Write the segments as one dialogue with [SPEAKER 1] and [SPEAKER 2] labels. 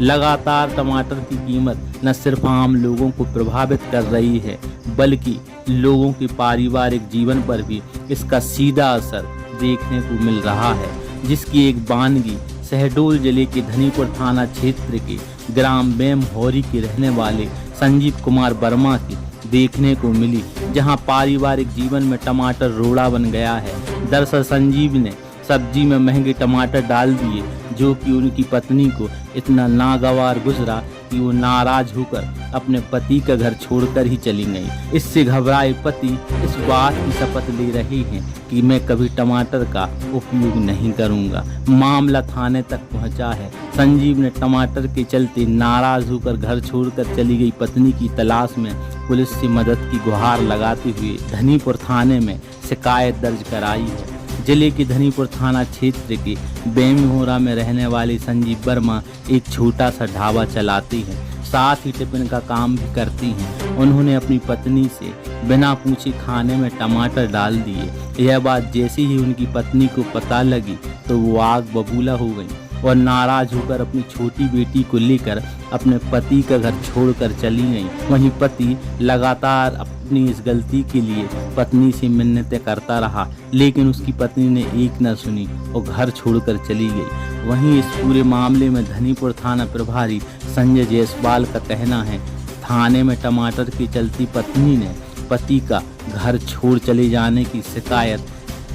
[SPEAKER 1] लगातार टमाटर की कीमत न सिर्फ आम लोगों को प्रभावित कर रही है बल्कि लोगों के पारिवारिक जीवन पर भी इसका सीधा असर देखने को मिल रहा है, जिसकी एक वानगी शहडोल जिले के धनीपुर थाना क्षेत्र के ग्राम बेमहोरी के रहने वाले संजीव कुमार वर्मा की देखने को मिली, जहां पारिवारिक जीवन में टमाटर रोड़ा बन गया है। दरअसल संजीव ने सब्जी में महंगे टमाटर डाल दिए, जो कि उनकी पत्नी को इतना नागवार गुजरा कि वो नाराज होकर अपने पति का घर छोड़कर ही चली गई। इससे घबराए पति इस बात की शपथ ले रहे हैं कि मैं कभी टमाटर का उपयोग नहीं करूंगा। मामला थाने तक पहुंचा है। संजीव ने टमाटर के चलते नाराज होकर घर छोड़कर चली गई पत्नी की तलाश में पुलिस से मदद की गुहार लगाते हुए धनीपुर थाने में शिकायत दर्ज कराई है। जिले के धनीपुर थाना क्षेत्र के बेमहोरा में रहने वाले संजीव वर्मा एक छोटा सा ढाबा चलाती हैं, साथ ही टिफिन का काम भी करती हैं। उन्होंने अपनी पत्नी से बिना पूछे खाने में टमाटर डाल दिए। यह बात जैसे ही उनकी पत्नी को पता लगी तो वो आग बबूला हो गई और नाराज होकर अपनी छोटी बेटी को लेकर अपने पति का घर छोड़कर चली गई। वहीं पति लगातार अपनी इस गलती के लिए पत्नी से मिन्नतें करता रहा, लेकिन उसकी पत्नी ने एक न सुनी और घर छोड़कर चली गई। वहीं इस पूरे मामले में धनीपुर थाना प्रभारी संजय जायसवाल का कहना है, थाने में टमाटर की चलती पत्नी ने पति का घर छोड़ चले जाने की शिकायत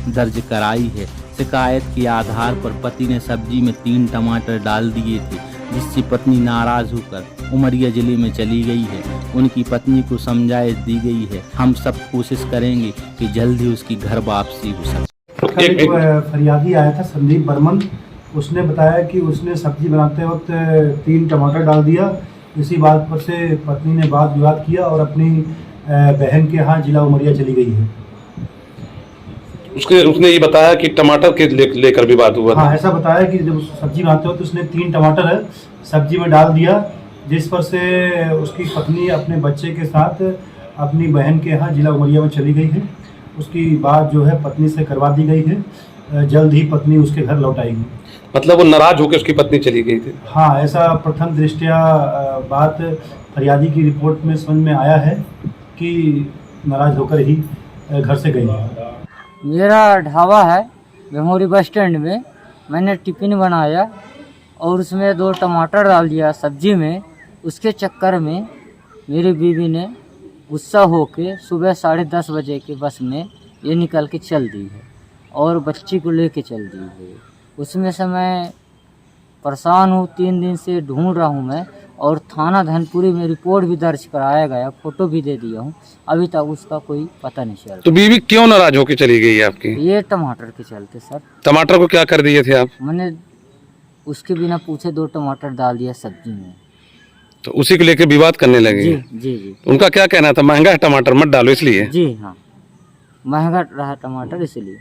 [SPEAKER 1] दर्ज कराई है। शिकायत के आधार पर पति ने सब्जी में 3 टमाटर डाल दिए थे, जिससे पत्नी नाराज होकर उमरिया जिले में चली गई है। उनकी पत्नी को समझाइश दी गई है। हम सब कोशिश करेंगे कि जल्द ही उसकी घर वापसी हो सके।
[SPEAKER 2] एक फरियादी आया था संदीप बर्मन, उसने बताया कि उसने सब्जी बनाते वक्त 3 टमाटर डाल दिया। इसी बात पर से पत्नी ने वाद विवाद किया और अपनी बहन के यहाँ जिला उमरिया चली गई है।
[SPEAKER 3] उसने ये बताया कि टमाटर के लेकर भी बात हुआ था।
[SPEAKER 2] हाँ, ऐसा बताया कि जब सब्जी बनाते हो तो उसने 3 टमाटर है सब्जी में डाल दिया, जिस पर से उसकी पत्नी अपने बच्चे के साथ अपनी बहन के यहाँ जिला उमरिया में चली गई है। उसकी बात जो है पत्नी से करवा दी गई है। जल्द ही पत्नी उसके घर लौट आएगी।
[SPEAKER 3] मतलब वो नाराज होकर उसकी पत्नी चली गई थी।
[SPEAKER 2] हाँ, ऐसा प्रथम दृष्टया बात फरियादी की रिपोर्ट में समझ में आया है कि नाराज होकर ही घर से गई है।
[SPEAKER 4] मेरा ढाबा है बेमहोरी बस स्टैंड में। मैंने टिफ़िन बनाया और उसमें 2 टमाटर डाल दिया सब्जी में। उसके चक्कर में मेरी बीवी ने गुस्सा होके सुबह 10:30 बजे के बस में ये निकल के चल दी है और बच्ची को लेके चल दी है। उसमें से मैं परेशान हूँ, 3 दिन से ढूंढ रहा हूँ मैं, और थाना धनपुरी में रिपोर्ट भी दर्ज कराया गया, फोटो भी दे दिया हूँ। अभी तक उसका कोई पता नहीं चल।
[SPEAKER 3] तो बीवी क्यों नाराज होकर चली गई है आपकी?
[SPEAKER 4] ये टमाटर के चलते सर।
[SPEAKER 3] टमाटर को क्या कर दिए थे आप?
[SPEAKER 4] मैंने उसके बिना पूछे 2 टमाटर डाल दिया सब्जी में,
[SPEAKER 3] तो उसी को लेकर विवाद करने लगे?
[SPEAKER 4] जी जी जी।
[SPEAKER 3] उनका क्या कहना था, महंगा है टमाटर मत डालो इसलिए?
[SPEAKER 4] जी हाँ, महंगा रहा टमाटर इसलिए।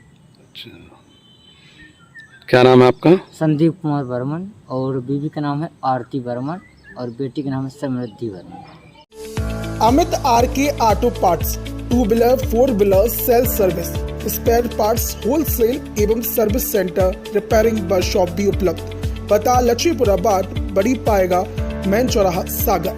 [SPEAKER 3] क्या नाम है आपका?
[SPEAKER 4] संदीप कुमार वर्मन, और बीवी का नाम है आरती वर्मन, और बेटी का नाम है Samriddhi Varman.
[SPEAKER 5] Amit R K auto parts, 2 wheeler 4 wheeler sales service, spare parts wholesale एवं सर्विस सेंटर, रिपेयरिंग वर्कशॉप भी उपलब्ध। पता लक्ष्मीपुरा बाद बड़ी पाएगा, मेन चौराहा, सागर।